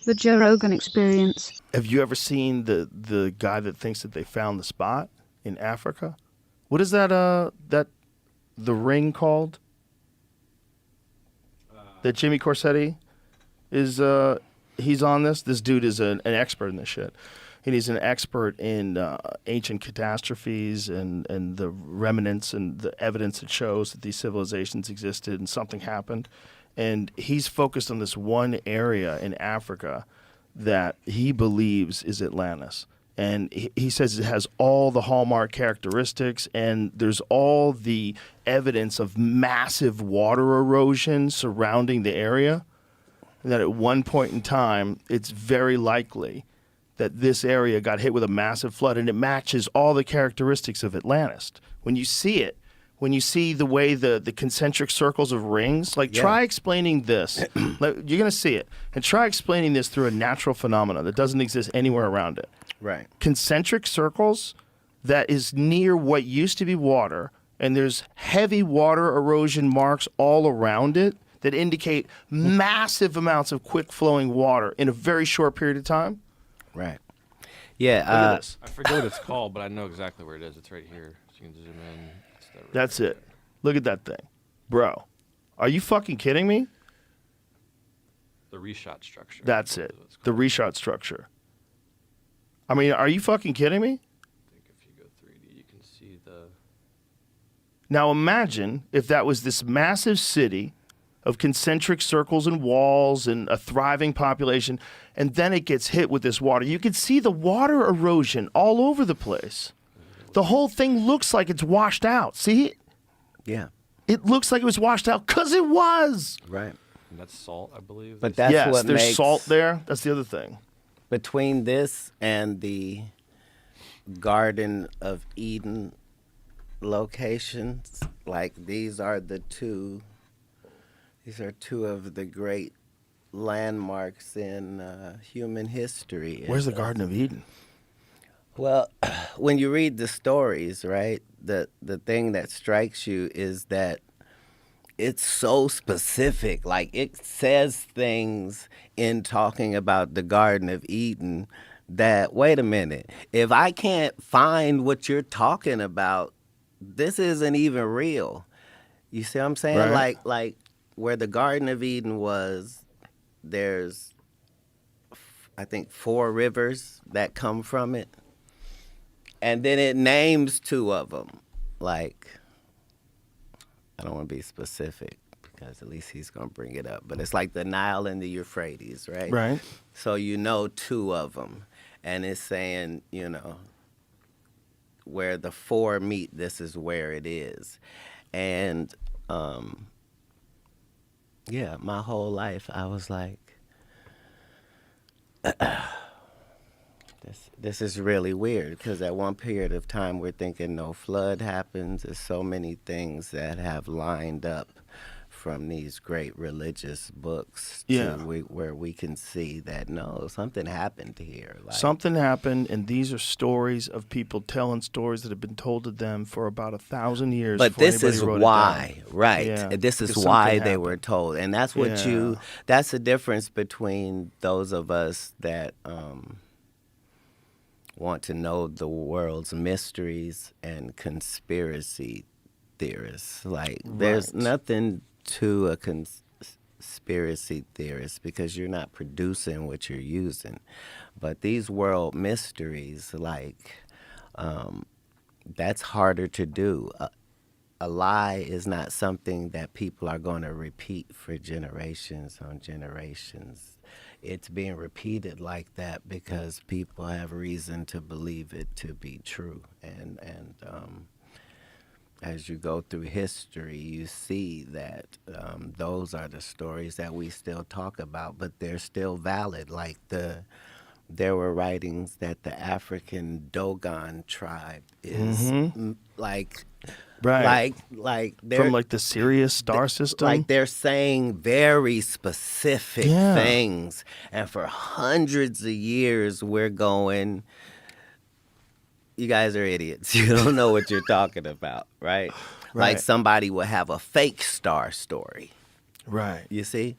The Joe Rogan Experience. Have you ever seen the guy that thinks that they found the spot in Africa? What is that the ring called? That Jimmy Corsetti is he's on this. This dude is an expert in this shit. And he's an expert in ancient catastrophes and the remnants and the evidence that shows that these civilizations existed and something happened. And he's focused on this one area in Africa that he believes is Atlantis. And he says it has all the hallmark characteristics, and there's all the evidence of massive water erosion surrounding the area. And that at one point in time, it's very likely that this area got hit with a massive flood, and it matches all the characteristics of Atlantis. When you see it, when you see the way the concentric circles of rings, like try explaining this. You're going to see it. And try explaining this through a natural phenomenon that doesn't exist anywhere around it. Right. Concentric circles that is near what used to be water, and there's heavy water erosion marks all around it that indicate massive amounts of quick-flowing water in a very short period of time. Right. Yeah. Look at this. I forget what it's called, but I know exactly where it is. It's right here. So you can zoom in. It's that right That's there. it. Look at that thing. Bro, are you fucking kidding me? The reshot structure. That's is it. what it's The called. reshot structure. I mean, are you fucking kidding me? I think if you go 3D, you can see the... Now imagine if that was this massive city of concentric circles and walls and a thriving population, and then it gets hit with this water. You can see the water erosion all over the place. The whole thing looks like it's washed out. See? Yeah. It looks like it was washed out because it was. Right. And that's salt, I believe. But They that's yes, what there's makes salt there. That's the other thing. between this and the Garden of Eden locations. Like these are two of the great landmarks in human history. Where's the Garden of Eden? Well, when you read the stories, right, the thing that strikes you is that it's so specific. Like it says things in talking about the Garden of Eden that, wait a minute, if I can't find what you're talking about, this isn't even real. You see what I'm saying? Right. Like where the Garden of Eden was, there's, I think, 4 rivers that come from it. And then it names 2 of them. Like, I don't want to be specific because at least he's going to bring it up. But it's like the Nile and the Euphrates, right? Right. So you know 2 of them. And it's saying, you know, where the 4 meet, this is where it is. And, yeah, my whole life I was like, This is really weird because at one period of time we're thinking no flood happens. There's so many things that have lined up from these great religious books Yeah. where we can see that no, something happened here. Like, Something happened, and these are stories of people telling stories that have been told to them for about 1,000 years. but before this anybody is wrote it why, down. right? Yeah, This is because why something they happened. were told, and that's what Yeah. that's the difference between those of us that want to know the world's mysteries and conspiracy theorists. Like, there's Right. nothing to a conspiracy theorist because you're not producing what you're using. But these world mysteries, like, that's harder to do. A lie is not something that people are going to repeat for generations on generations. It's being repeated like that because people have reason to believe it to be true. And as you go through history, you see that those are the stories that we still talk about, but they're still valid. Like there were writings that the African Dogon tribe is like. Right. Like they're From like the Sirius star system. like they're saying very specific Yeah. things, and for hundreds of years we're going, you guys are idiots. You don't know what you're talking about, right? Right. Like somebody will have a fake star story. Right. You see?